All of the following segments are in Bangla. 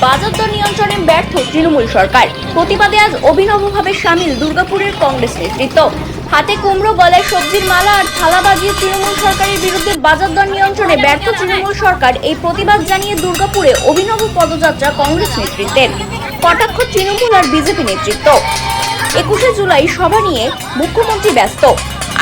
বাজার দর নিয়ন্ত্রণে ব্যর্থ তৃণমূল সরকার। প্রতিবাদে আজ অভিনবভাবে সামিল দুর্গাপুরের কংগ্রেস নেতৃত্ব। হাতে কুমড়ো, গলায় সবজির মালা আর থালা বাজিয়ে তৃণমূল সরকারের বিরুদ্ধে বাজার দর নিয়ন্ত্রণে ব্যর্থ তৃণমূল সরকার এই প্রতিবাদ জানিয়ে দুর্গাপুরে অভিনব পদযাত্রা কংগ্রেস নেতৃত্বের। কটাক্ষ তৃণমূল আর বিজেপি নেতৃত্ব। 21শে জুলাই সভা নিয়ে মুখ্যমন্ত্রী ব্যস্ত,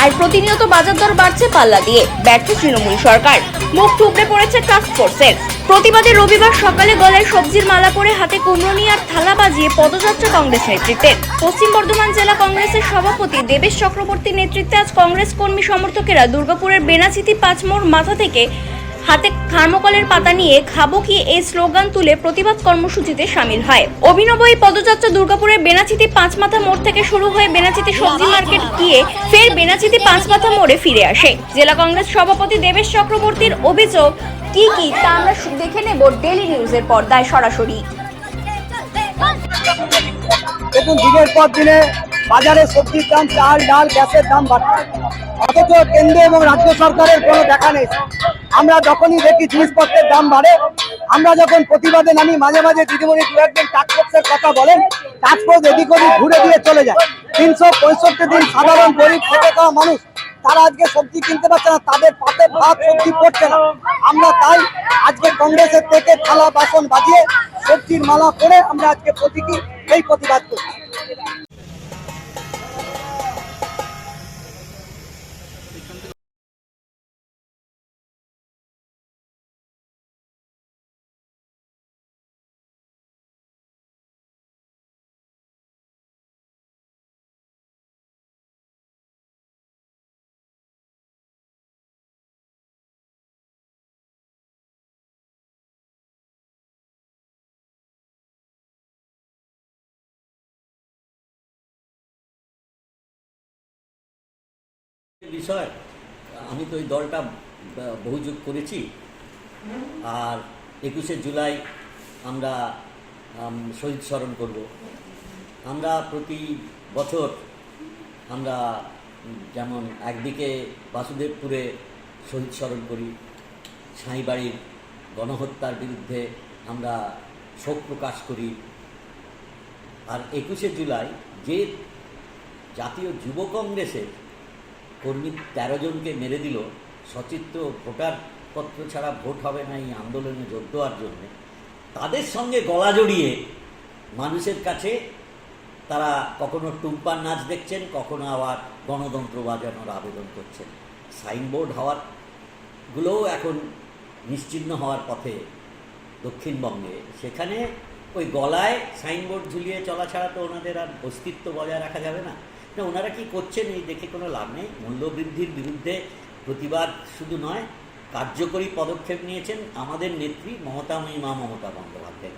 আর প্রতিনিয়ত বাজার দর বাড়ছে পাল্লা দিয়ে। ব্যর্থ তৃণমূল সরকার, মুখ থুবড়ে পড়েছে টাস্ক ফোর্সের। প্রতিবাদে রবিবার সকালে গলায় সবজির মালা পরে হাতে কুমড়ো নিয়ে আর থালা বাজিয়ে পদযাত্রা কংগ্রেস নেতৃত্বের। পশ্চিম বর্ধমান জেলা কংগ্রেসের সভাপতি দেবেশ চক্রবর্তীর নেতৃত্বে আজ কংগ্রেস কর্মী সমর্থকেরা দুর্গাপুরের বেনাচিতি 5 মোড় মাথা থেকে হাতে থার্মোকলের পাতা নিয়ে খাবো কি এই স্লোগান তুলে প্রতিবাদ কর্মসূচিতে সামিল হয়। অভিনব এই পদযাত্রা দুর্গাপুরের বেনাচিতি 5 মাথা মোড় থেকে শুরু হয়ে বেনাচিতি সবজি মার্কেট গিয়ে ফের বেনাচিতি 5 মাথা মোড়ে ফিরে আসে। জেলা কংগ্রেস সভাপতি দেবেশ চক্রবর্তীর অভিযোগ কি তা আমরা দেখে নেব ডেইলি নিউজের পর্দায় সরাসরি। দেখুন, দিনের পর দিনে বাজারে সবজির দাম, চাল ডাল গ্যাসের দাম বাড়ছে, অথচ কেন্দ্র এবং রাজ্য সরকারের কোনো দেখা নেই। আমরা যখনই দেখি জিনিসপত্রের দাম বাড়ে, আমরা যখন প্রতিবাদে নামি, মাঝে মাঝে দিদিমণি দু একদিন টাস্কফোর্সের কথা বলেন, টাস্কফোর্স এদিক ওদিক ঘুরে দিয়ে চলে যায়। 365 দিন সাধারণ গরিব খেটে খাওয়া মানুষ তারা আজকে সবজি কিনতে পারছে না, তাদের পাতে ভাত সবজি পড়ছে না। আমরা তাই আজকে কংগ্রেসের থেকে থালা বাসন বাজিয়ে সবজির মালা পরে আমরা আজকে প্রতীকী এই প্রতিবাদ করছি। বিষয় আমি তো ওই দলটা বহুযুগ করেছি, আর 21শে জুলাই আমরা শহীদ স্মরণ করব। আমরা প্রতি বছর আমরা যেমন একদিকে বাসুদেবপুরে শহীদ স্মরণ করি, সাঁইবাড়ির গণহত্যার বিরুদ্ধে আমরা শোক প্রকাশ করি, আর 21শে জুলাই যে জাতীয় যুব কংগ্রেসের কর্মী 13 জনকে মেরে দিল, সচিত্র ভোটার পত্র ছাড়া ভোট হবে না এই আন্দোলনে যোগ দেওয়ার জন্য, তাদের সঙ্গে গলা জড়িয়ে মানুষের কাছে তারা কখনো টুম্পার নাচ দেখছেন, কখনো আবার গণতন্ত্র বাজানোর আবেদন করছেন। সাইনবোর্ড হওয়ারগুলোও এখন নিশ্চিহ্ন হওয়ার পথে দক্ষিণবঙ্গে। সেখানে ওই গলায় সাইনবোর্ড ঝুলিয়ে চলা ছাড়া তো ওনাদের আর অস্তিত্ব বজায় রাখা যাবে না। ওনারা কি করছেন এই দেখে কোনো লাভ নেই। মূল্যবৃদ্ধির বিরুদ্ধে প্রতিবাদ শুধু নয়, কার্যকরী পদক্ষেপ নিয়েছেন আমাদের নেত্রী মমতা বন্দ্যোপাধ্যায়।